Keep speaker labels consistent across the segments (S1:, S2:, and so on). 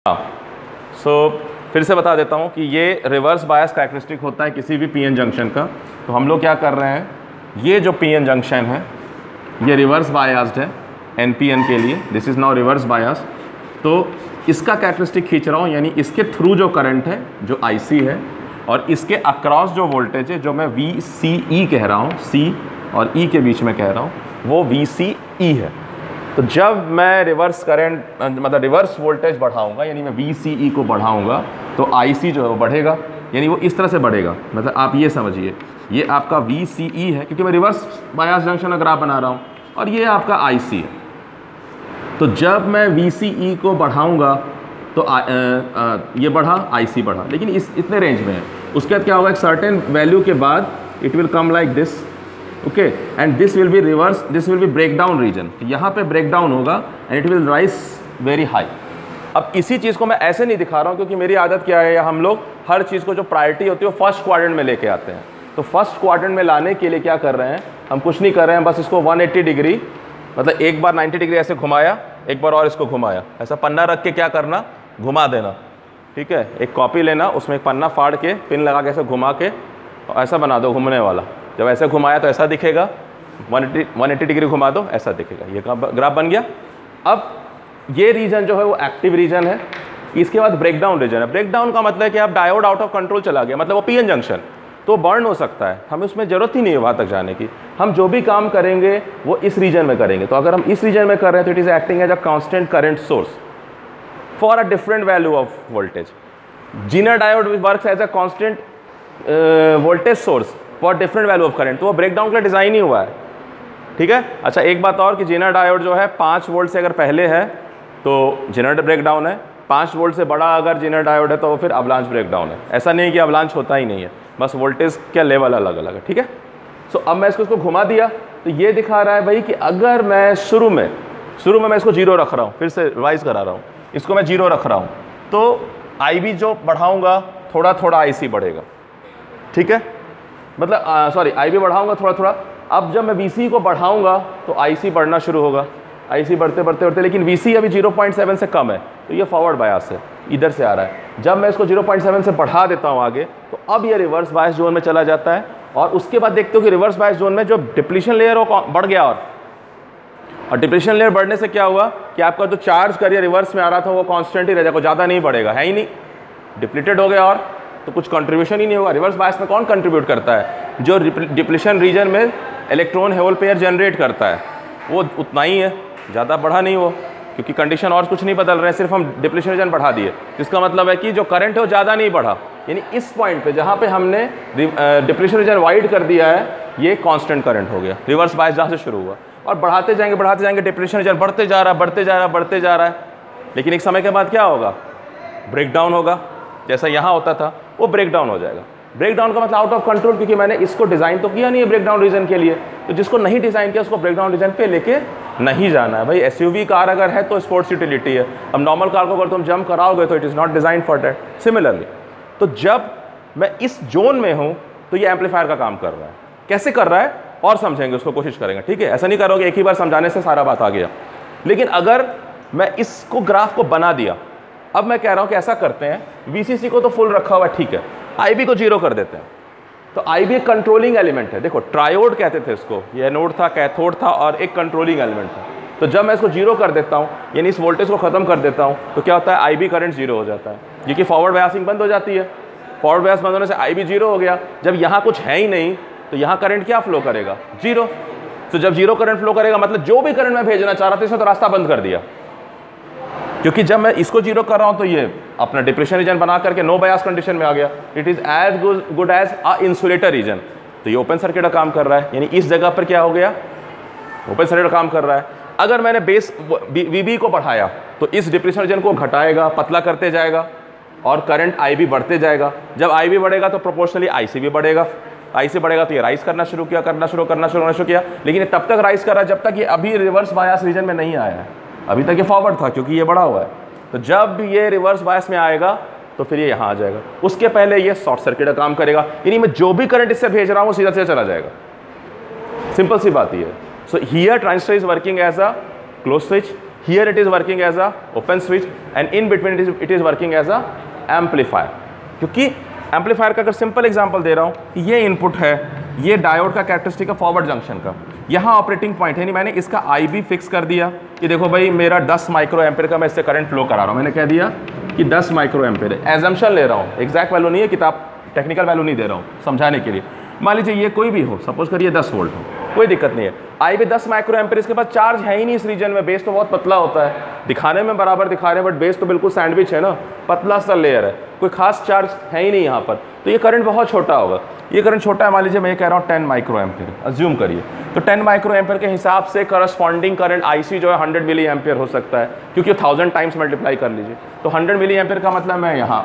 S1: सो फिर से बता देता हूँ कि ये रिवर्स बायस कैरेक्टरिस्टिक होता है किसी भी पीएन जंक्शन का। तो हम लोग क्या कर रहे हैं, ये जो पीएन जंक्शन है ये रिवर्स बायस्ड है एनपीएन के लिए, this is now reverse bias. तो इसका कैरेक्टरिस्टिक खींच रहा हूँ, यानी इसके थ्रू जो करंट है जो आईसी है और इसके अक्रॉस जो वोल्टेज है जो मैं VCE कह रहा हूँ, C और E के बीच में कह रहा हूँ, वो VCE है। तो जब मैं रिवर्स करंट मतलब रिवर्स वोल्टेज बढ़ाऊंगा, यानी मैं VCE को बढ़ाऊंगा, तो IC जो है वो बढ़ेगा, यानी वो इस तरह से बढ़ेगा। मतलब आप ये समझिए, ये आपका VCE है क्योंकि मैं रिवर्स बायस जंक्शन का ग्राफ बना रहा हूँ, और ये आपका IC है। तो जब मैं VCE को बढ़ाऊंगा तो ये बढ़ा, IC बढ़ा, लेकिन इतने रेंज में है। उसके बाद क्या होगा, एक सर्टेन वैल्यू के बाद it will come like this, okay, and this will be reverse, this will be break down region. यहाँ पे ब्रेक डाउन होगा and it will rise very high. अब इसी चीज़ को मैं ऐसे नहीं दिखा रहा हूँ क्योंकि मेरी आदत क्या है, हम लोग हर चीज़ को जो प्रायोरिटी होती है वो फर्स्ट क्वाड्रेंट में लेके आते हैं। तो फर्स्ट क्वाड्रेंट में लाने के लिए क्या कर रहे हैं, हम कुछ नहीं कर रहे हैं, बस इसको 180 डिग्री, मतलब एक बार 90 डिग्री ऐसे घुमाया, एक बार और इसको घुमाया, ऐसा पन्ना रख के क्या करना, घुमा देना। ठीक है, एक कॉपी लेना, उसमें एक पन्ना फाड़ के पिन लगा के ऐसे घुमा के ऐसा बना दो घूमने वाला। जब ऐसे घुमाया तो ऐसा दिखेगा, 180 डिग्री घुमा दो ऐसा दिखेगा, ये ग्राफ बन गया। अब ये रीजन जो है वो एक्टिव रीजन है, इसके बाद ब्रेकडाउन रीजन है। ब्रेकडाउन का मतलब है कि आप डायोड आउट ऑफ कंट्रोल चला गया, मतलब वो पीएन जंक्शन तो बर्न हो सकता है, हमें उसमें ज़रूरत ही नहीं है वहाँ तक जाने की। हम जो भी काम करेंगे वो इस रीजन में करेंगे। तो अगर हम इस रीजन में कर रहे हैं तो it is acting as a constant current source for a different value of voltage. Zener diode works as a constant voltage source for different value of current. तो वो ब्रेकडाउन के लिए डिज़ाइन ही हुआ है। ठीक है, अच्छा एक बात और कि जीनर डायोड जो है 5 वोल्ट से अगर पहले है तो जीनर ब्रेकडाउन है, 5 वोल्ट से बड़ा अगर जीनर डायोड है तो वो फिर अवलांच ब्रेकडाउन है। ऐसा नहीं है कि अवलांच होता ही नहीं है, बस वोल्टेज का लेवल अलग अलग है। ठीक है, सो अब मैं इसको घुमा दिया तो ये दिखा रहा है भाई कि अगर मैं शुरू में मैं इसको 0 रख रहा हूँ, फिर से रिवाइज करा रहा हूँ, इसको मैं 0 रख रहा हूँ, तो IB जो बढ़ाऊँगा थोड़ा थोड़ा IC बढ़ेगा। ठीक है, मतलब सॉरी IB बढ़ाऊँगा थोड़ा थोड़ा। अब जब मैं VC को बढ़ाऊँगा तो IC बढ़ना शुरू होगा, IC बढ़ते बढ़ते बढ़ते, लेकिन VC अभी 0.7 से कम है तो ये फॉरवर्ड बायस है, इधर से आ रहा है। जब मैं इसको 0.7 से बढ़ा देता हूँ आगे तो अब ये रिवर्स बायस जोन में चला जाता है। और उसके बाद देखते हो कि रिवर्स बायस जोन में जो डिप्लीशन लेयर वो बढ़ गया, और डिप्लीशन लेयर बढ़ने से क्या हुआ कि आपका जो चार्ज करियर रिवर्स में आ रहा था वो कांस्टेंट ही रह जाएगा, ज़्यादा नहीं बढ़ेगा, है ही नहीं, डिप्लीटेड हो गया और तो कुछ कंट्रीब्यूशन ही नहीं होगा। रिवर्स बायस में कौन कंट्रीब्यूट करता है, जो डिप्लीशन रीजन में इलेक्ट्रॉन होल पेयर जनरेट करता है वो उतना ही है, ज़्यादा बढ़ा नहीं वो, क्योंकि कंडीशन और कुछ नहीं बदल रहे हैं, सिर्फ हम डिप्लीशन रीजन बढ़ा दिए। इसका मतलब है कि जो करंट है वो ज़्यादा नहीं बढ़ा, यानी इस पॉइंट पे जहाँ पे हमने डिप्लीशन रीजन वाइड कर दिया है ये कांस्टेंट करंट हो गया। रिवर्स बायस जहाँ से शुरू हुआ और बढ़ाते जाएंगे डिप्लीशन रीजन बढ़ते जा रहा है, लेकिन एक समय के बाद क्या होगा, ब्रेक डाउन होगा। जैसा यहाँ होता था वो ब्रेक डाउन हो जाएगा। ब्रेक डाउन का मतलब आउट ऑफ कंट्रोल, क्योंकि मैंने इसको डिज़ाइन तो किया नहीं है ब्रेक डाउन रीजन के लिए, तो जिसको नहीं डिज़ाइन किया उसको ब्रेक डाउन रीजन पे लेके नहीं जाना है। भाई SUV कार अगर है तो स्पोर्ट्स यूटिलिटी है, अब नॉर्मल कार को अगर तुम जंप कराओगे तो it is not design for that. Similarly तो जब मैं इस जोन में हूँ तो ये एम्पलीफायर का काम कर रहा है। कैसे कर रहा है और समझेंगे, उसको कोशिश करेंगे। ठीक है, ऐसा नहीं करोगे एक ही बार समझाने से सारा बात आ गया। लेकिन अगर मैं इसको ग्राफ को बना दिया, अब मैं कह रहा हूँ कि ऐसा करते हैं, VCC को तो फुल रखा हुआ है, ठीक है, IB को 0 कर देते हैं। तो IB एक कंट्रोलिंग एलिमेंट है, देखो ट्रायोड कहते थे इसको, ये एनोड था, कैथोड था और एक कंट्रोलिंग एलिमेंट था। तो जब मैं इसको 0 कर देता हूँ, यानी इस वोल्टेज को खत्म कर देता हूँ, तो क्या होता है, IB करंट 0 हो जाता है, क्योंकि फॉरवर्ड बायसिंग बंद हो जाती है। फॉरवर्ड बायस बंद होने से IB 0 हो गया। जब यहाँ कुछ है ही नहीं तो यहाँ करंट क्या फ्लो करेगा, 0। तो जब 0 करंट फ्लो करेगा मतलब जो भी करंट मैं भेजना चाह रहा था इसने तो रास्ता बंद कर दिया, क्योंकि जब मैं इसको 0 कर रहा हूं तो ये अपना डिप्रेशन रीजन बना करके नो बायस कंडीशन में आ गया। It is as good as a insulator region. तो ये ओपन सर्किट का काम कर रहा है, यानी इस जगह पर क्या हो गया, ओपन सर्किट का काम कर रहा है। अगर मैंने बेस VB को बढ़ाया तो इस डिप्रेशन रीजन को घटाएगा, पतला करते जाएगा और करंट IB बढ़ते जाएगा। जब IB बढ़ेगा तो प्रोपोर्शनली IC भी बढ़ेगा, IC बढ़ेगा तो ये राइज करना शुरू किया, लेकिन ये तब तक राइज कर रहा है जब तक ये अभी रिवर्स बायस रीजन में नहीं आया है। अभी तक ये फॉरवर्ड था क्योंकि ये बड़ा हुआ है। तो जब ये रिवर्स बायस में आएगा तो फिर ये यहाँ आ जाएगा, उसके पहले ये शॉर्ट सर्किट का काम करेगा, यानी मैं जो भी करंट इससे भेज रहा हूँ सीधा सीधा चला जाएगा। सिंपल सी बात ही है। So here transistor is working as a close switch here it is working as a open switch and in between it is working as a amplifier. क्योंकि एम्पलीफायर का अगर सिंपल एग्जांपल दे रहा हूँ कि ये इनपुट है, ये डायोड का कैरेक्टरिस्टिक है फॉरवर्ड जंक्शन का, यहाँ ऑपरेटिंग पॉइंट है, नहीं मैंने इसका IB फिक्स कर दिया कि देखो भाई मेरा 10 माइक्रो एम्पेयर का मैं इससे करंट फ्लो करा रहा हूँ, मैंने कह दिया कि 10 माइक्रो एम्पेयर है, एजम्पशन ले रहा हूँ, एग्जैक्ट वैल्यू नहीं है, किताब टेक्निकल वैल्यू नहीं दे रहा हूँ समझाने के लिए। मान लीजिए ये कोई भी हो, सपोज करिए 10 वोल्ट हो, कोई दिक्कत नहीं है, IB 10 माइक्रो एम्पेयर, इसके पास चार्ज है ही नहीं इस रीजन में, बेस तो बहुत पतला होता है, दिखाने में बराबर दिखा रहे हैं बट बेस तो बिल्कुल सैंडविच है ना, पतला सा लेयर है, कोई खास चार्ज है ही नहीं यहाँ पर, तो ये करंट बहुत छोटा होगा। ये करंट छोटा है, मान लीजिए मैं ये कह रहा हूँ 10 माइक्रो एम्पेयर, अज्यूम करिए, तो 10 माइक्रो एम्पेयर के हिसाब से करस्पॉन्डिंग करंट IC जो है 100 मिली एम्पेयर हो सकता है, क्योंकि 1000 टाइम्स मल्टीप्लाई कर लीजिए, तो 100 मिली एम्पेयर का मतलब मैं यहाँ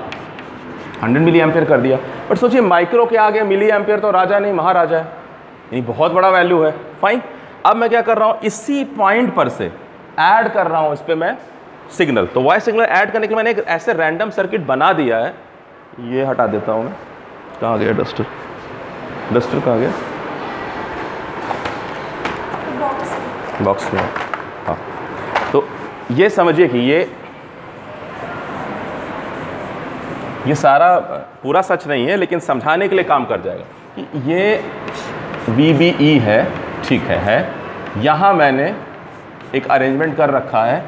S1: 100 मिली एम्पेयर कर दिया। बट सोचिए माइक्रो के आगे मिली एम्पेयर तो राजा नहीं महाराजा है, ये बहुत बड़ा वैल्यू है। फाइन, अब मैं क्या कर रहा हूँ, इसी पॉइंट पर से ऐड कर रहा हूँ इस पर मैं सिग्नल, तो वॉइस सिग्नल ऐड करने के लिए मैंने एक ऐसे रैंडम सर्किट बना दिया है, ये हटा देता हूँ मैं, कहाँ गया डस्टर, डस्टर कहाँ गया, बॉक्स में, हाँ। तो ये समझिए कि ये सारा पूरा सच नहीं है लेकिन समझाने के लिए काम कर जाएगा कि ये VBE है, ठीक है, यहाँ मैंने एक अरेंजमेंट कर रखा है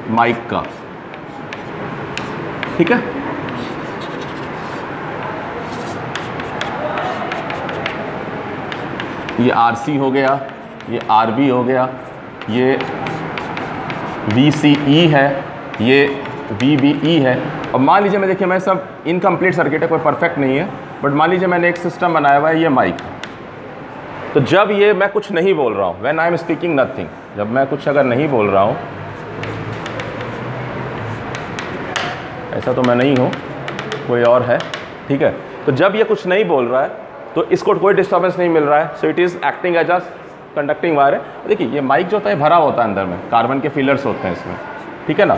S1: माइक का, ठीक है, ये RC हो गया, ये RB हो गया, ये VCE है, ये VBE है। अब मान लीजिए मैं, देखिए मैं सब इनकम्प्लीट सर्किट है, कोई परफेक्ट नहीं है, बट मान लीजिए मैंने एक सिस्टम बनाया हुआ है, ये माइक, तो जब ये मैं कुछ नहीं बोल रहा हूँ, when I am speaking nothing, जब मैं कुछ अगर नहीं बोल रहा हूँ, ऐसा तो मैं नहीं हूँ, कोई और है, ठीक है, तो जब ये कुछ नहीं बोल रहा है तो इसको कोई डिस्टर्बेंस नहीं मिल रहा है, so it is acting as a conducting wire है। देखिए ये माइक जो होता है भरा होता है अंदर में, कार्बन के फिलर्स होते हैं इसमें, ठीक है ना।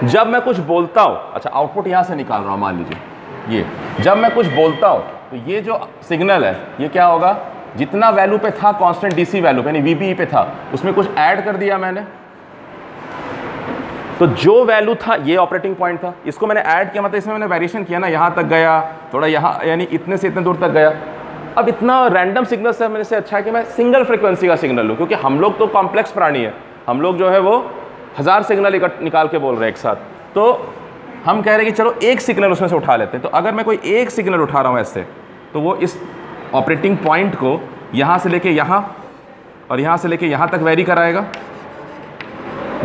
S1: जब मैं कुछ बोलता हूँ, अच्छा आउटपुट यहाँ से निकाल रहा हूँ, मान लीजिए ये, जब मैं कुछ बोलता हूँ तो ये जो सिग्नल है ये क्या होगा, जितना वैल्यू पे था कांस्टेंट DC वैल्यू पे, यानी VBE पे था, उसमें कुछ ऐड कर दिया मैंने, तो जो वैल्यू था ये ऑपरेटिंग पॉइंट था, इसको मैंने ऐड किया, मतलब इसमें मैंने वेरिएशन किया ना, यहाँ तक गया थोड़ा, यहाँ यानी इतने से इतने दूर तक गया। अब इतना रैंडम सिग्नल से मेरे से अच्छा है कि मैं सिंगल फ्रिक्वेंसी का सिग्नल लूँ, क्योंकि हम लोग तो कॉम्प्लेक्स प्राणी है, हम लोग जो है वो 1000 सिग्नल निकाल के बोल रहे हैं एक साथ, तो हम कह रहे हैं कि चलो एक सिग्नल उसमें से उठा लेते हैं। तो अगर मैं कोई एक सिग्नल उठा रहा हूँ ऐसे, तो वो इस ऑपरेटिंग पॉइंट को यहाँ से लेके यहाँ और यहाँ से लेके यहाँ तक वैरी कराएगा।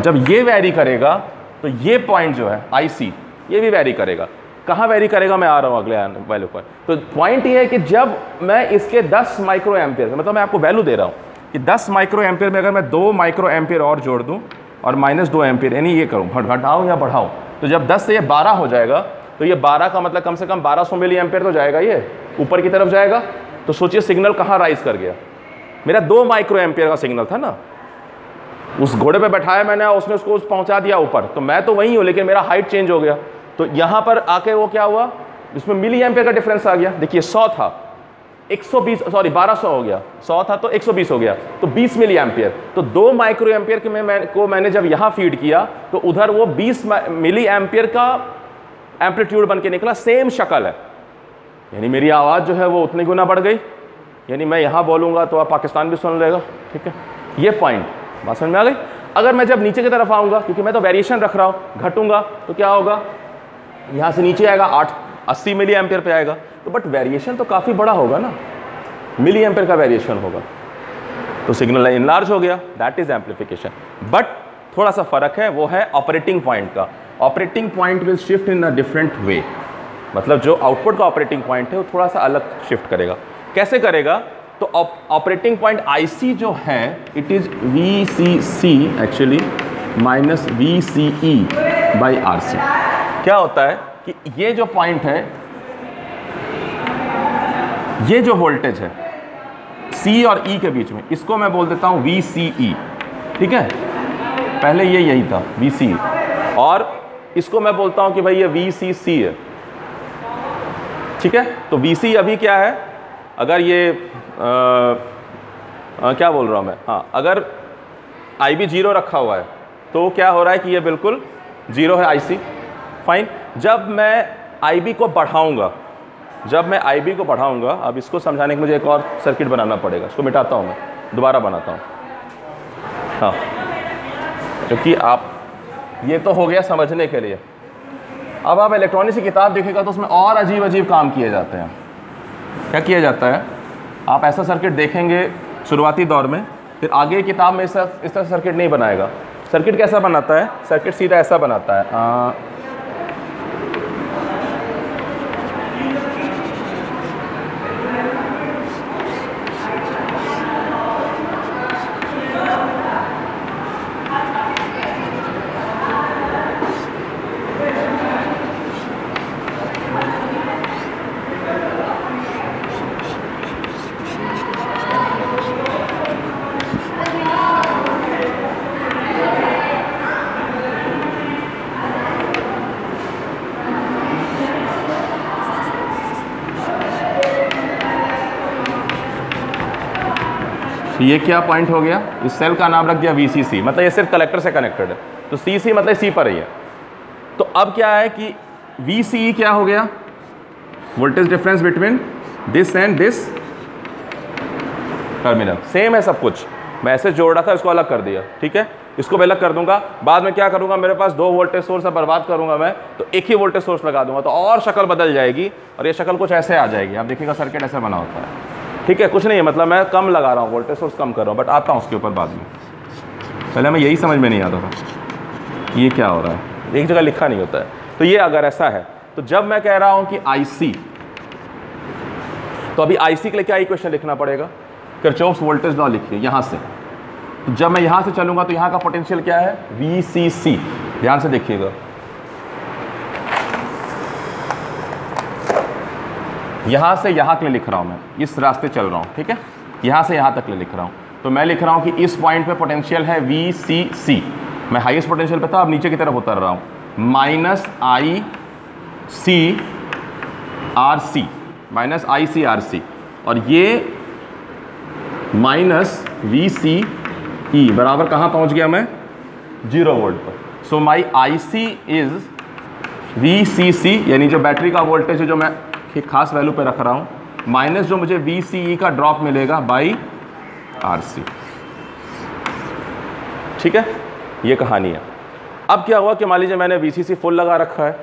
S1: जब ये वैरी करेगा तो ये पॉइंट जो है IC, ये भी वैरी करेगा। कहाँ वैरी करेगा, मैं आ रहा हूँ अगले वैल्यू पर। तो पॉइंट ये है कि जब मैं इसके 10 माइक्रो एम्पियर, मतलब मैं आपको वैल्यू दे रहा हूँ कि 10 माइक्रो एम्पियर में अगर मैं 2 माइक्रो एम्पियर और जोड़ दूँ और -2 एम्पियर, यानी ये करूँ घटाऊँ या बढ़ाऊँ, तो जब 10 से ये 12 हो जाएगा, तो ये 12 का मतलब कम से कम 1200 मिली एम्पियर तो जाएगा, ये ऊपर की तरफ जाएगा। तो सोचिए सिग्नल कहाँ राइज कर गया, मेरा 2 माइक्रो एम्पियर का सिग्नल था ना, उस घोड़े पे बैठाया मैंने, उसने उसको पहुंचा दिया ऊपर, तो मैं तो वहीं हूँ लेकिन मेरा हाइट चेंज हो गया। तो यहाँ पर आके वो क्या हुआ, इसमें मिली एम्पियर का डिफरेंस आ गया। देखिए 100 था 120, सॉरी 1200 हो गया, 100 था तो 120 हो गया, तो 20 मिली एम्पियर। तो 2 माइक्रो एम्पियर के मैंने जब यहाँ फीड किया तो उधर वो 20 मिली एम्पियर का एम्पलीट्यूड बन के निकला, सेम शक्ल है, यानी मेरी आवाज़ जो है वो उतनी गुना बढ़ गई, यानी मैं यहाँ बोलूँगा तो आप पाकिस्तान भी सुन लेगा, ठीक है। ये पॉइंट बात समझ में आ गई। अगर मैं जब नीचे की तरफ आऊँगा, क्योंकि मैं तो वेरिएशन रख रहा हूँ, घटूंगा तो क्या होगा, यहाँ से नीचे आएगा 80 मिली एम्पियर पे आएगा, तो बट वेरिएशन तो काफ़ी बड़ा होगा ना, मिली एम्पियर का वेरिएशन होगा, तो सिग्नल इनलार्ज हो गया, दैट इज एम्पलीफिकेशन। बट थोड़ा सा फर्क है, वो है ऑपरेटिंग पॉइंट का। Operating point will shift in a different way, मतलब जो आउटपुट का ऑपरेटिंग पॉइंट है वो थोड़ा सा अलग शिफ्ट करेगा। कैसे करेगा, तो ऑपरेटिंग पॉइंट IC जो है it is VCC actually minus VCE by RC। क्या होता है कि ये जो पॉइंट है, ये जो वोल्टेज है C और E के बीच में, इसको मैं बोल देता हूं VCE, ठीक है, पहले ये यही था VCE, और इसको मैं बोलता हूं कि भाई ये VCC है, ठीक है। तो VC अभी क्या है, अगर ये क्या बोल रहा हूँ मैं, हाँ, अगर IB 0 रखा हुआ है तो क्या हो रहा है कि ये बिल्कुल 0 है IC। फाइन। जब मैं IB को बढ़ाऊंगा, अब इसको समझाने के मुझे एक और सर्किट बनाना पड़ेगा, इसको मिटाता हूँ मैं, दोबारा बनाता हूँ। हाँ, क्योंकि आप ये तो हो गया समझने के लिए। अब आप इलेक्ट्रॉनिक्स की किताब देखेगा तो उसमें और अजीब अजीब काम किए जाते हैं। क्या किया जाता है, आप ऐसा सर्किट देखेंगे शुरुआती दौर में, फिर आगे किताब में इस तरह सर्किट नहीं बनाएगा। सर्किट कैसा बनाता है, सर्किट सीधा ऐसा बनाता है। ये क्या पॉइंट हो गया, इस सेल का नाम रख दिया VCC, मतलब ये सिर्फ कलेक्टर से कनेक्टेड है, तो CC मतलब C पर ही है। तो अब क्या है कि VCE क्या हो गया, voltage difference between this and this terminal. Same है सब कुछ, मैं ऐसे जोड़ रहा था, इसको अलग कर दिया, ठीक है। इसको भी अलग कर दूंगा, बाद में क्या करूंगा, मेरे पास 2 वोल्टेज सोर्स है, बर्बाद करूंगा मैं, तो एक ही वोल्टेज सोर्स लगा दूंगा, तो और शक्ल बदल जाएगी, और ये शक्ल कुछ ऐसे आ जाएगी। आप देखिएगा सर्किट ऐसे बना होता है, ठीक है। कुछ नहीं है, मतलब मैं कम लगा रहा हूँ, वोल्टेज सोर्स कम कर रहा हूँ, बट आता हूँ उसके ऊपर बाद में। पहले मैं यही समझ में नहीं आता था ये क्या हो रहा है, एक जगह लिखा नहीं होता है। तो ये अगर ऐसा है, तो जब मैं कह रहा हूँ कि IC, तो अभी IC के लिए क्या इक्वेशन लिखना पड़ेगा, किरचॉफ्स वोल्टेज लॉ लिखिए यहाँ से। तो जब मैं यहाँ से चलूँगा तो यहाँ का पोटेंशियल क्या है, VCC। ध्यान से देखिएगा, यहाँ से यहाँ के लिए लिख रहा हूँ मैं, इस रास्ते चल रहा हूँ, ठीक है। यहाँ से यहाँ तक ले लिख रहा हूँ, तो मैं लिख रहा हूँ कि इस पॉइंट पे पोटेंशियल है VCC। मैं हाईएस्ट पोटेंशियल पे था, अब नीचे की तरफ उतर रहा हूँ, -ICRC, और ये -VCE बराबर कहाँ पहुँच गया मैं, 0 वोल्ट पर। सो माई IC इज VCC, यानी जो बैटरी का वोल्टेज है जो मैं एक खास वैल्यू पे रख रहा हूँ, माइनस जो मुझे VCE का ड्रॉप मिलेगा बाई RC, ठीक है। ये कहानी है। अब क्या हुआ कि मान लीजिए मैंने VCC फुल लगा रखा है,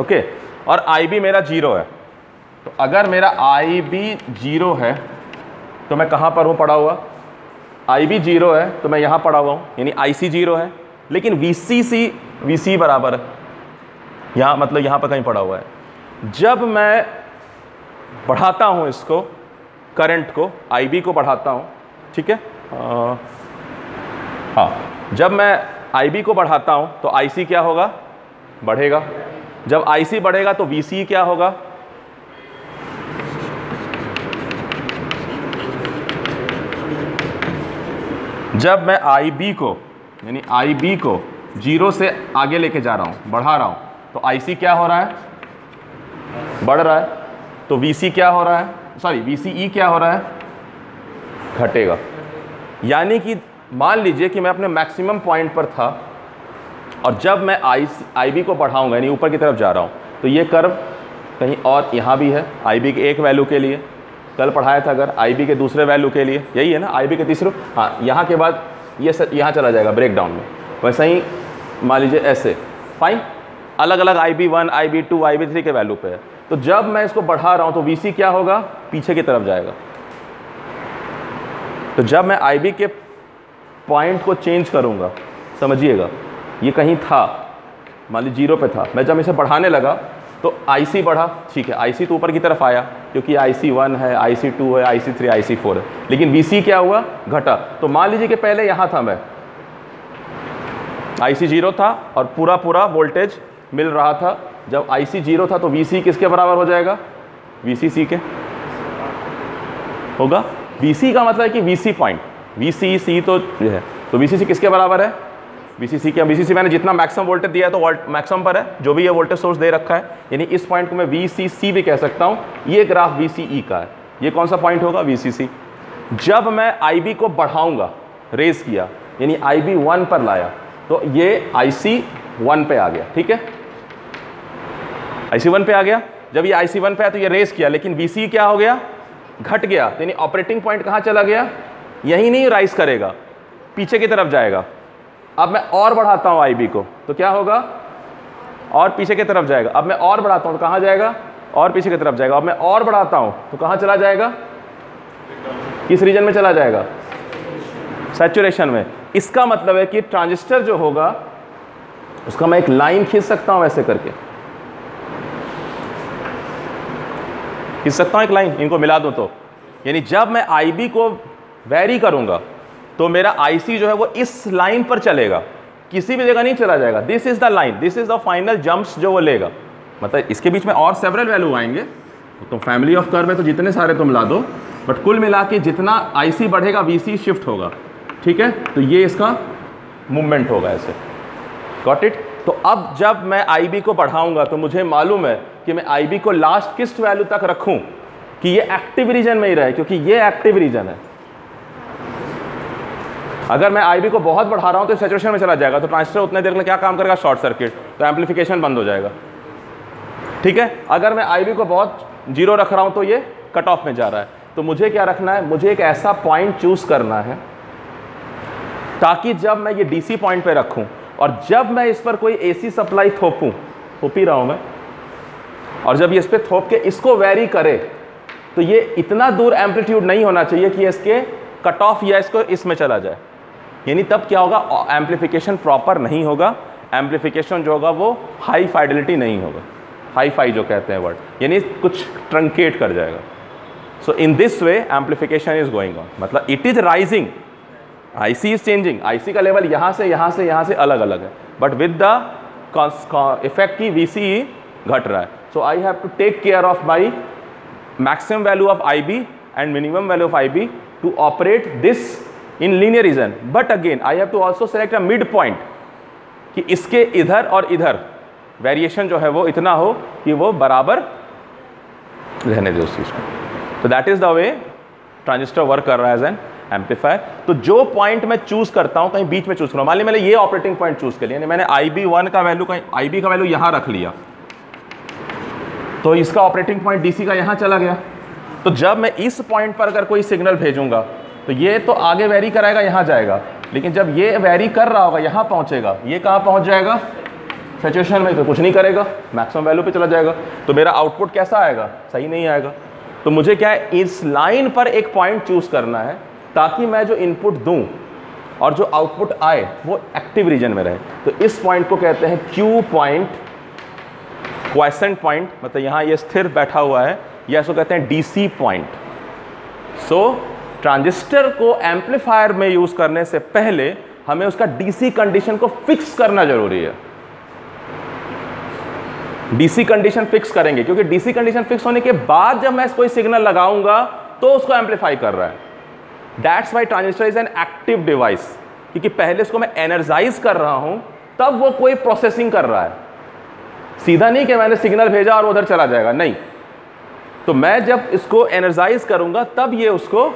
S1: ओके, और IB मेरा 0 है। तो अगर मेरा IB 0 है तो मैं कहाँ पर हूँ पड़ा हुआ, IB 0 है तो मैं यहाँ पड़ा हुआ हूँ, यानी IC 0 है, लेकिन VC बराबर है यहाँ, मतलब यहाँ पर कहीं पड़ा हुआ है। जब मैं बढ़ाता हूँ इसको, करंट को, IB को बढ़ाता हूँ, ठीक है, हाँ, जब मैं IB को बढ़ाता हूँ तो IC क्या होगा, बढ़ेगा। जब IC बढ़ेगा तो VCE क्या होगा, जब मैं IB को, यानी IB को 0 से आगे लेके जा रहा हूँ, बढ़ा रहा हूँ, तो IC क्या हो रहा है, बढ़ रहा है। तो VC क्या हो रहा है, सॉरी VCE क्या हो रहा है, घटेगा। यानी कि मान लीजिए कि मैं अपने मैक्सिमम पॉइंट पर था, और जब मैं IB को बढ़ाऊंगा, यानी ऊपर की तरफ जा रहा हूँ, तो ये कर्व कहीं और यहाँ भी है, IB के एक वैल्यू के लिए कल पढ़ाया था, अगर IB के दूसरे वैल्यू के लिए, यही है ना, IB के तीसरे, हाँ, यहाँ के बाद ये यहाँ चला जाएगा ब्रेक डाउन में। वैसे ही मान लीजिए ऐसे, फाइन, अलग अलग IB1, IB2, IB3 के वैल्यू पे है। तो जब मैं इसको बढ़ा रहा हूँ तो VC क्या होगा, पीछे की तरफ जाएगा। तो जब मैं IB के पॉइंट को चेंज करूँगा, समझिएगा, ये कहीं था, मान लीजिए 0 पे था, मैं जब इसे बढ़ाने लगा तो IC बढ़ा, ठीक है, IC तो ऊपर की तरफ आया क्योंकि IC1 है, IC2 है, IC3, IC4 है, लेकिन VC क्या हुआ, घटा। तो मान लीजिए कि पहले यहाँ था मैं, IC 0 था और पूरा वोल्टेज मिल रहा था। जब IC 0 था तो VC किसके बराबर हो जाएगा, VCC के होगा। VC का मतलब है कि VC पॉइंट, VCC तो ये है, तो VCC किसके बराबर है, VCC क्या, VCC मैंने जितना मैक्सिमम वोल्टेज दिया है तो मैक्सिमम पर है, जो भी ये वोल्टेज सोर्स दे रखा है, यानी इस पॉइंट को मैं VCC भी कह सकता हूँ। ये ग्राफ VCE का है, ये कौन सा पॉइंट होगा, VCC। जब मैं IB को बढ़ाऊंगा, रेज किया, यानी IB 1 पर लाया, तो ये IC1 पे आ गया, ठीक है, IC1 पे आ गया। जब ये IC1 पे आया तो ये रेस किया, लेकिन VC क्या हो गया, घट गया, यानी ऑपरेटिंग पॉइंट कहाँ चला गया, यही नहीं राइज करेगा, पीछे की तरफ जाएगा। अब मैं और बढ़ाता हूँ IB को तो क्या होगा, और पीछे की तरफ जाएगा। अब मैं और बढ़ाता हूँ तो कहाँ जाएगा, और पीछे की तरफ जाएगा। अब मैं और बढ़ाता हूँ तो कहाँ चला जाएगा, किस रीजन में चला जाएगा, सैचुरेशन में। इसका मतलब है कि ट्रांजिस्टर जो होगा उसका मैं एक लाइन खींच सकता हूँ ऐसे करके, खींच सकता हूँ एक लाइन, इनको मिला दूँ तो, यानी जब मैं IB को वेरी करूँगा तो मेरा IC जो है वो इस लाइन पर चलेगा, किसी भी जगह नहीं चला जाएगा। This is the line, this is the final jumps जो वो लेगा। मतलब इसके बीच में और सेवरल वैल्यू आएंगे, तो फैमिली ऑफ कर्व है तो जितने सारे तुम ला दो, बट कुल मिला के जितना IC बढ़ेगा VC शिफ्ट होगा, ठीक है। तो ये इसका मूवमेंट होगा ऐसे, गॉट इट। तो अब जब मैं IB को बढ़ाऊंगा तो मुझे मालूम है कि मैं IB को लास्ट किस वैल्यू तक रखूं कि ये एक्टिव रीजन में ही रहे, क्योंकि ये एक्टिव रीजन है। अगर मैं IB को बहुत बढ़ा रहा हूं तो सैचुरेशन में चला जाएगा, तो ट्रांजिस्टर उतने देर में क्या काम करेगा, शॉर्ट सर्किट, तो एम्पलीफिकेशन बंद हो जाएगा, ठीक है। अगर मैं IB को बहुत जीरो रख रहा हूं तो ये कट ऑफ में जा रहा है। तो मुझे क्या रखना है, मुझे एक ऐसा पॉइंट चूज करना है ताकि जब मैं ये DC पॉइंट पे रखूं और जब मैं इस पर कोई AC सप्लाई थोप ही रहा हूं मैं, और जब ये इस पर थोप के इसको वेरी करे तो ये इतना दूर एम्पलीट्यूड नहीं होना चाहिए कि इसके कट ऑफ या इसको इसमें चला जाए, यानी तब क्या होगा, एम्पलीफिकेशन प्रॉपर नहीं होगा, एम्पलीफिकेशन जो होगा वो हाई फाइडेलिटी नहीं होगा, हाई फाई जो कहते हैं वर्ड, यानी कुछ ट्रंकेट कर जाएगा। So in this way amplification is going on, मतलब it is rising, IC is changing, IC का लेवल यहाँ से अलग अलग है, बट विद द इफेक्ट की VC घट रहा है। So I have to take care of my maximum value of IB and minimum value of IB to operate this in linear region, but again I have to also select a mid point कि इसके इधर और इधर variation जो है वो इतना हो कि वो बराबर रहने दे उस चीज़ को। तो that is the way transistor work कर रहा है एज एन एम्पलीफायर। तो जो पॉइंट मैं चूज करता हूं, कहीं बीच में चूज करूँ, मान ली मैंने ये ऑपरेटिंग पॉइंट चूज कर लिया, यानी मैंने IB1 का वैल्यू, कहीं IB का वैल्यू यहां रख लिया, तो इसका ऑपरेटिंग पॉइंट DC का यहां चला गया। तो जब मैं इस पॉइंट पर अगर कोई सिग्नल भेजूंगा तो ये तो आगे वेरी कराएगा, यहाँ जाएगा, लेकिन जब ये वेरी कर रहा होगा यहाँ पहुँचेगा, ये कहाँ पहुँच जाएगा, सैचुरेशन में, तो कुछ नहीं करेगा, मैक्सिमम वैल्यू पे चला जाएगा। तो मेरा आउटपुट कैसा आएगा, सही नहीं आएगा। तो मुझे क्या है, इस लाइन पर एक पॉइंट चूज करना है ताकि मैं जो इनपुट दूँ और जो आउटपुट आए वो एक्टिव रीजन में रहे। तो इस पॉइंट को कहते हैं Q पॉइंट, क्वाइसेंट पॉइंट, मतलब यहाँ ये स्थिर बैठा हुआ है, या इसको कहते हैं DC पॉइंट। सो ट्रांजिस्टर को एम्पलीफायर में यूज करने से पहले हमें उसका DC कंडीशन को फिक्स करना जरूरी है। DC कंडीशन फिक्स करेंगे, क्योंकि DC कंडीशन फिक्स होने के बाद जब मैं कोई सिग्नल लगाऊंगा तो उसको एम्पलीफाई कर रहा है। That's why transistor is an active device, क्योंकि पहले इसको मैं एनर्जाइज कर रहा हूं तब वो कोई प्रोसेसिंग कर रहा है, सीधा नहीं कि मैंने सिग्नल भेजा और उधर चला जाएगा, नहीं। तो मैं जब इसको एनर्जाइज करूंगा तब ये उसको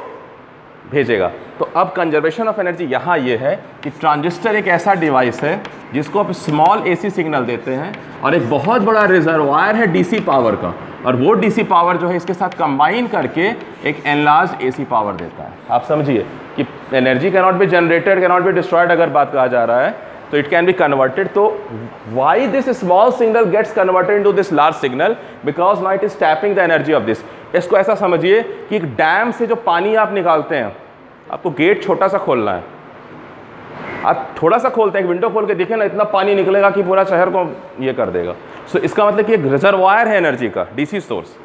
S1: भेजेगा। तो अब कंजर्वेशन ऑफ एनर्जी यहाँ ये है कि ट्रांजिस्टर एक ऐसा डिवाइस है जिसको आप स्मॉल AC सिग्नल देते हैं और एक बहुत बड़ा रिजर्वायर है DC पावर का, और वो DC पावर जो है इसके साथ कंबाइन करके एक एनलार्ज AC पावर देता है। आप समझिए कि energy can not be generated, can not be destroyed अगर बात कहा जा रहा है, तो इट कैन बी कन्वर्टेड। तो why this small signal gets converted into this large signal, because now it is tapping the energy of this. इसको ऐसा समझिए कि एक डैम से जो पानी आप निकालते हैं, आपको गेट छोटा सा खोलना है, आप थोड़ा सा खोलते हैं, एक विंडो खोल के देखें ना, इतना पानी निकलेगा कि पूरा शहर को ये कर देगा। सो इसका मतलब कि एक रिजर्वायर है एनर्जी का, DC सोर्स,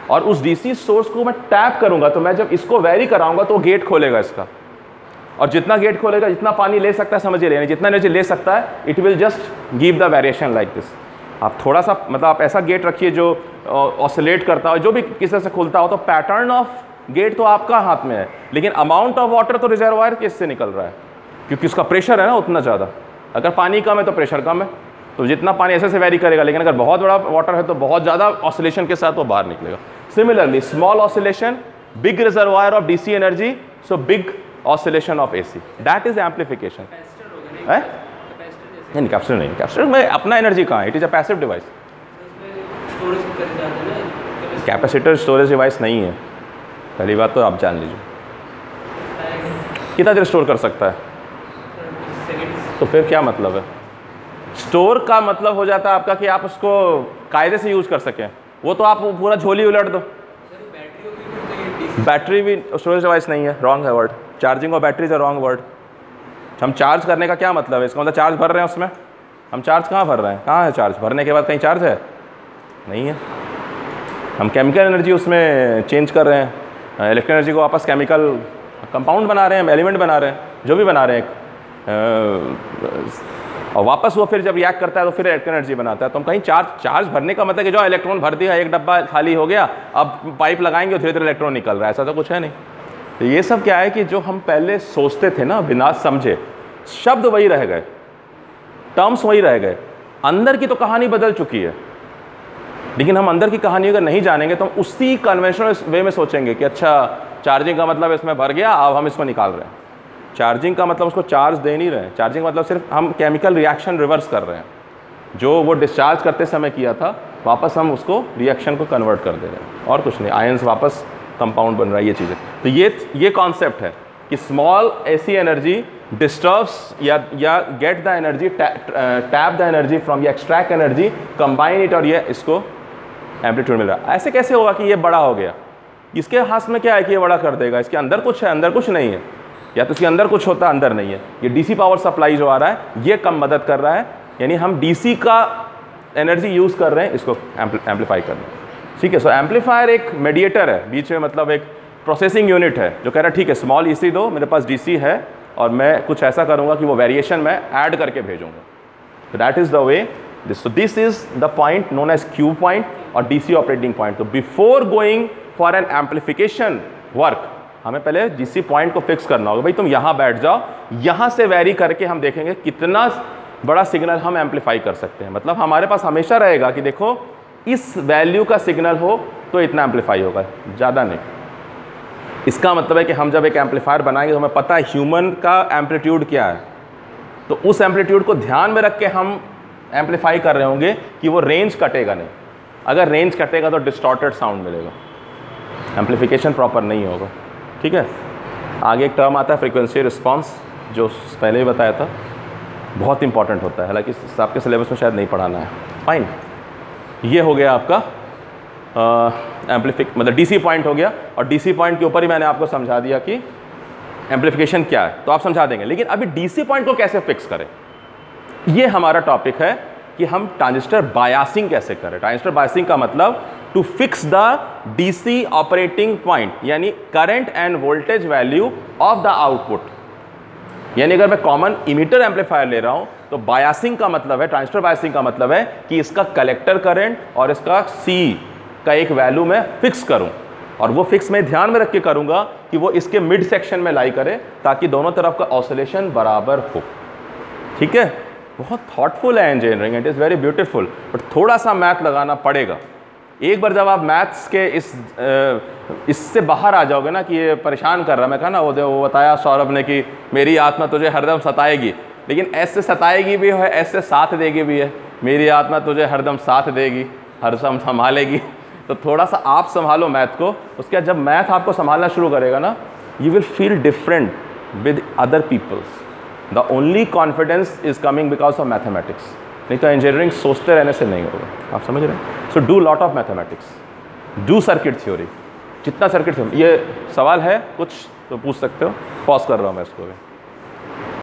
S1: और उस DC सोर्स को मैं टैप करूंगा, तो मैं जब इसको वेरी कराऊंगा तो गेट खोलेगा इसका, और जितना गेट खोलेगा जितना पानी ले सकता है, समझिए, यानी जितना एनर्जी ले सकता है, it will just give the variation like this. आप थोड़ा सा, मतलब आप ऐसा गेट रखिए जो ऑसिलेट करता हो, जो भी किसी से खुलता हो, तो पैटर्न ऑफ गेट तो आपका हाथ में है, लेकिन अमाउंट ऑफ वाटर तो रिजर्वायर किससे निकल रहा है, क्योंकि उसका प्रेशर है ना उतना ज़्यादा। अगर पानी कम है तो प्रेशर कम है, तो जितना पानी ऐसे से वेरी करेगा, लेकिन अगर बहुत बड़ा वाटर है तो बहुत ज़्यादा ऑसिलेशन के साथ वो बाहर निकलेगा। Similarly small oscillation, big reservoir of DC energy, so big oscillation of AC, that is amplification. नहीं, कैपेसिटर नहीं, कैपेसिटर में अपना एनर्जी कहाँ है, it is a passive device. Capacitor storage device नहीं है, पहली बात तो आप जान लीजिए। कितना देर स्टोर कर सकता है? तो फिर क्या मतलब है? स्टोर का मतलब हो जाता है आपका कि आप उसको कायदे से यूज़ कर सकें, वो तो आप पूरा झोली उलट दो। बैटरी भी स्टोरेज डिवाइस नहीं है, रॉन्ग है वर्ड। चार्जिंग और बैटरी से रॉन्ग वर्ड। हम चार्ज करने का क्या मतलब है? इसका मतलब चार्ज भर रहे हैं उसमें। हम चार्ज कहाँ भर रहे हैं? कहाँ है चार्ज? भरने के बाद कहीं चार्ज है? नहीं है। हम केमिकल एनर्जी उसमें चेंज कर रहे हैं, इलेक्ट्रिकल एनर्जी को वापस केमिकल कंपाउंड बना रहे हैं, एलिमेंट बना रहे हैं, जो भी बना रहे हैं, और वापस वो फिर जब रिएक्ट करता है तो फिर इलेक्ट्रिकल एनर्जी बनाता है। तो हम कहीं चार्ज भरने का मतलब कि जो इलेक्ट्रॉन भर दिया, एक डब्बा खाली हो गया, अब पाइप लगाएंगे और धीरे धीरे इलेक्ट्रॉन निकल रहा है, ऐसा तो कुछ है नहीं। तो ये सब क्या है कि जो हम पहले सोचते थे ना बिना समझे, शब्द वही रह गए, टर्म्स वही रह गए, अंदर की तो कहानी बदल चुकी है। लेकिन हम अंदर की कहानी अगर नहीं जानेंगे तो हम उसी कन्वेंशनल वे में सोचेंगे कि अच्छा चार्जिंग का मतलब इसमें भर गया, अब हम इसको निकाल रहे हैं। चार्जिंग का मतलब उसको चार्ज दे नहीं रहे हैं, चार्जिंग का मतलब सिर्फ हम केमिकल रिएक्शन रिवर्स कर रहे हैं, जो वो डिस्चार्ज करते समय किया था वापस हम उसको रिएक्शन को कन्वर्ट कर दे रहे हैं, और कुछ नहीं। आयंस वापस कंपाउंड बन रहा है, ये चीज़ें। तो ये कॉन्सेप्ट है कि स्मॉल ऐसी एनर्जी डिस्टर्ब्स या get the energy, tap the energy from, या एक्सट्रैक्ट एनर्जी, कंबाइन इट, और ये इसको एम्पलीट्यूड मिल रहा है। ऐसे कैसे होगा कि ये बड़ा हो गया? इसके हाथ में क्या है कि ये बड़ा कर देगा? इसके अंदर कुछ है, अंदर कुछ नहीं है, या तो इसके अंदर कुछ होता है, अंदर नहीं है। ये डीसी पावर सप्लाई जो आ रहा है ये कम मदद कर रहा है, यानी हम डीसी का एनर्जी यूज़ कर रहे हैं इसको एम्पलीफाई करने। ठीक है, सो एम्पलीफायर एक मीडिएटर है बीच में, मतलब एक प्रोसेसिंग यूनिट है जो कह रहा है ठीक है स्मॉल ईसी दो, मेरे पास डीसी है और मैं कुछ ऐसा करूँगा कि वो वेरिएशन मैं ऐड करके भेजूँगा। तो that is the way this is the point known as Q point और डीसी ऑपरेटिंग पॉइंट। तो before going for an amplification work हमें पहले डीसी पॉइंट को फिक्स करना होगा। भाई तुम यहाँ बैठ जाओ, यहाँ से वैरी करके हम देखेंगे कितना बड़ा सिग्नल हम एम्पलीफाई कर सकते हैं। मतलब हमारे पास हमेशा रहेगा कि देखो इस वैल्यू का सिग्नल हो तो इतना एम्पलीफाई होगा, ज़्यादा नहीं। इसका मतलब है कि हम जब एक एम्पलीफायर बनाएंगे तो हमें पता है ह्यूमन का एम्पलीट्यूड क्या है, तो उस एम्पलीट्यूड को ध्यान में रख के हम एम्पलीफाई कर रहे होंगे कि वो रेंज कटेगा नहीं। अगर रेंज कटेगा तो डिस्टॉर्टेड साउंड मिलेगा, एम्पलीफिकेशन प्रॉपर नहीं होगा। ठीक है, आगे एक टर्म आता है फ्रीक्वेंसी रिस्पांस, जो पहले ही बताया था, बहुत इंपॉर्टेंट होता है, हालांकि आपके सिलेबस में शायद नहीं पढ़ाना है। फाइन, ये हो गया आपका मतलब डीसी पॉइंट हो गया, और डीसी पॉइंट के ऊपर ही मैंने आपको समझा दिया कि एम्पलीफिकेशन क्या है, तो आप समझा देंगे। लेकिन अभी डीसी पॉइंट को कैसे फिक्स करें, ये हमारा टॉपिक है कि हम ट्रांजिस्टर बायासिंग कैसे करें। ट्रांजिस्टर बायासिंग का मतलब to fix the DC operating point, यानी current and voltage value of the output. यानी अगर मैं कॉमन इमिटर एम्पलीफायर ले रहा हूं तो बायासिंग का मतलब है, ट्रांजिस्टर बायासिंग का मतलब है कि इसका कलेक्टर करंट और इसका सी का एक वैल्यू मैं फिक्स करूं, और वो फिक्स मैं ध्यान में रख के करूंगा कि वो इसके मिड सेक्शन में लाई करे ताकि दोनों तरफ का ऑसिलेशन बराबर हो। ठीक है, बहुत थॉटफुल है engineering, it is very beautiful, but थोड़ा सा मैथ लगाना पड़ेगा। एक बार जब आप मैथ्स के इससे बाहर आ जाओगे ना कि ये परेशान कर रहा, मैं कहा ना वो बताया सौरभ ने कि मेरी आत्मा तुझे हरदम सताएगी, लेकिन ऐसे सताएगी भी है, ऐसे साथ देगी भी है। मेरी आत्मा तुझे हरदम साथ देगी, हरदम संभालेगी। तो थोड़ा सा आप संभालो मैथ को, उसके बाद जब मैथ आपको संभालना शुरू करेगा ना, you will feel different with other peoples. The only confidence is coming because of mathematics, नहीं तो इंजीनियरिंग सोचते रहने से नहीं होगा। आप समझ रहे हैं? So do lot of mathematics, do circuit theory, जितना सर्किट थ्योरी। ये सवाल है कुछ तो पूछ सकते हो, पॉज कर रहा हूँ मैं इसको भी।